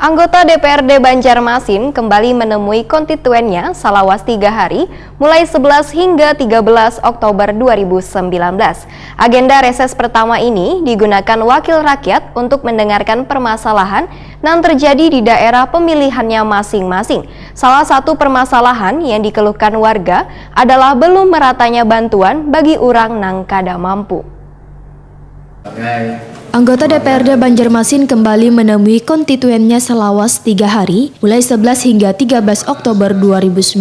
Anggota DPRD Banjarmasin kembali menemui konstituennya Salawas 3 hari mulai 11 hingga 13 Oktober 2019. Agenda reses pertama ini digunakan wakil rakyat untuk mendengarkan permasalahan yang terjadi di daerah pemilihannya masing-masing. Salah satu permasalahan yang dikeluhkan warga adalah belum meratanya bantuan bagi orang nang kada mampu. Anggota DPRD Banjarmasin kembali menemui konstituennya Salawas 3 hari, mulai 11 hingga 13 Oktober 2019.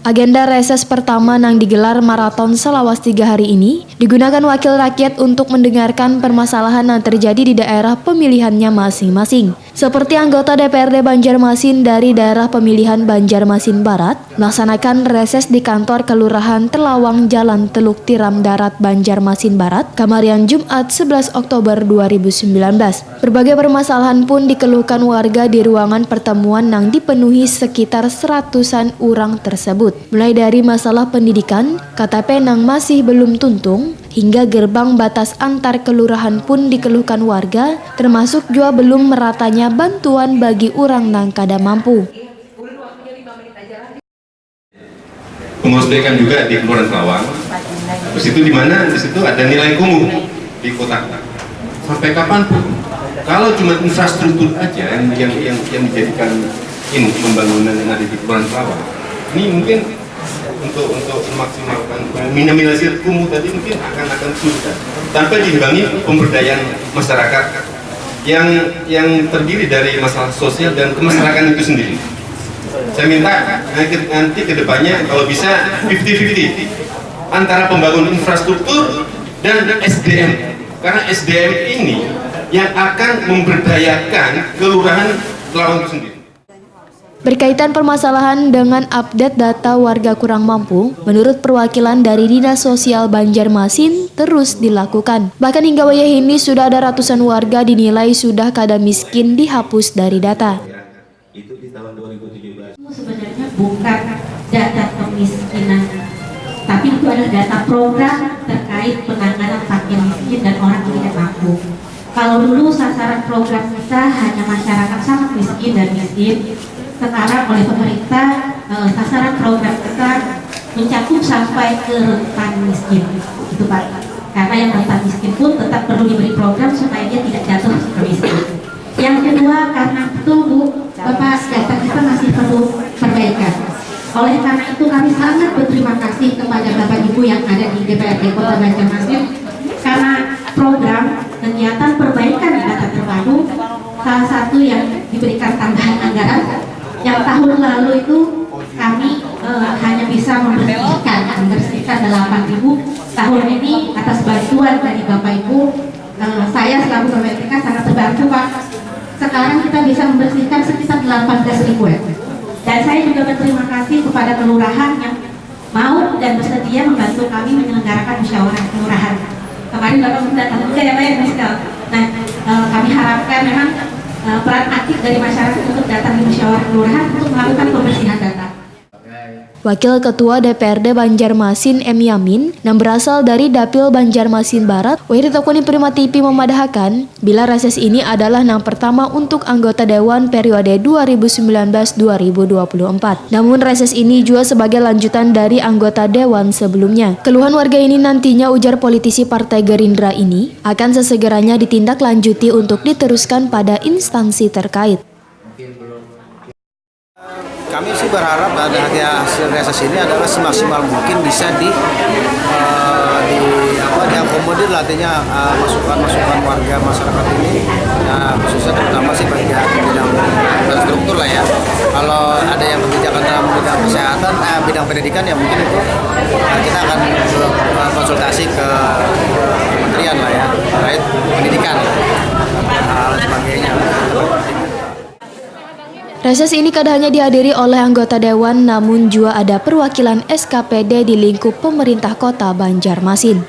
Agenda reses pertama yang digelar maraton Salawas 3 hari ini digunakan wakil rakyat untuk mendengarkan permasalahan yang terjadi di daerah pemilihannya masing-masing. Seperti anggota DPRD Banjarmasin dari daerah pemilihan Banjarmasin Barat, melaksanakan reses di kantor Kelurahan Telawang Jalan Teluk Tiram Darat Banjarmasin Barat, Kamarian Jumat 11 Oktober 2019. Berbagai permasalahan pun dikeluhkan warga di ruangan pertemuan yang dipenuhi sekitar 100-an orang tersebut. Mulai dari masalah pendidikan, KTP yang masih belum tuntung, hingga gerbang batas antar kelurahan pun dikeluhkan warga, termasuk juga belum meratanya bantuan bagi orang yang kada mampu. Pengurus BK juga di Kelurahan Telawang. Terus itu di mana? Di situ ada nilai kumuh di kota. Sampai kapanpun, kalau cuma infrastruktur aja yang dijadikan ini pembangunan yang ada di Kelurahan Telawang, ini mungkin untuk memaksimalkan minimalisir kumuh tadi mungkin akan sulit tanpa diimbangi pemberdayaan masyarakat yang terdiri dari masalah sosial dan kemasyarakatan itu sendiri. Saya minta nanti ke depannya kalau bisa 50-50 antara pembangunan infrastruktur dan SDM, karena SDM ini yang akan memberdayakan kelurahan Telawang itu sendiri. Berkaitan permasalahan dengan update data warga kurang mampu, menurut perwakilan dari Dinas Sosial Banjarmasin terus dilakukan. Bahkan hingga wayah ini sudah ada ratusan warga dinilai sudah kada miskin dihapus dari data. Itu di tahun 2017. Sebenarnya bukan data kemiskinan, tapi itu adalah data program terkait penanganan fakir miskin dan orang yang tidak mampu. Kalau dulu sasaran program kita hanya masyarakat sangat miskin dan miskin, sekarang oleh pemerintah sasaran program kita mencakup sampai ke rentan miskin, itu Pak. Karena yang rentan miskin pun tetap perlu diberi program supaya dia tidak jatuh ke miskin. Yang kedua, karena itu Bu, Bapak, data kita masih perlu perbaikan. Oleh karena itu kami sangat berterima kasih kepada Bapak Ibu yang ada di DPRD Kota Banjarmasin karena program kegiatan perbaikan data terpadu salah satu yang diberikan tambahan anggaran. Yang tahun lalu itu kami hanya bisa membersihkan 8.000. Tahun ini atas bantuan dari Bapak Ibu, saya selaku PPTK sangat terbantu Pak. Sekarang kita bisa membersihkan sekitar 18.000 ya. Dan saya juga berterima kasih kepada kelurahan yang mau dan bersedia membantu kami menyelenggarakan musyawarah kelurahan. Kemarin Bapak datang juga ya Pak ya. Nah, kami harapkan memang peran aktif dari masyarakat untuk datang di musyawarah kelurahan untuk melakukan pembersihan data. Wakil Ketua DPRD Banjarmasin M. Yamin yang berasal dari Dapil Banjarmasin Barat, Wahiditokoni Prima TV memadahkan bila reses ini adalah yang pertama untuk anggota Dewan periode 2019-2024. Namun reses ini juga sebagai lanjutan dari anggota Dewan sebelumnya. Keluhan warga ini nantinya ujar politisi Partai Gerindra ini akan sesegeranya ditindaklanjuti untuk diteruskan pada instansi terkait. Kami sih berharap hasil reses ini adalah semaksimal mungkin bisa diakomodir artinya masukan-masukan warga masyarakat ini, khususnya terutama sih bagian bidang infrastruktur lah ya. Kalau ada yang kebijakan dalam bidang kesehatan, bidang pendidikan ya mungkin itu kita akan konsultasi ke kementerian lah ya terkait pendidikan hal sebagainya. Reses ini kada hanya dihadiri oleh anggota Dewan, namun juga ada perwakilan SKPD di lingkup pemerintah kota Banjarmasin.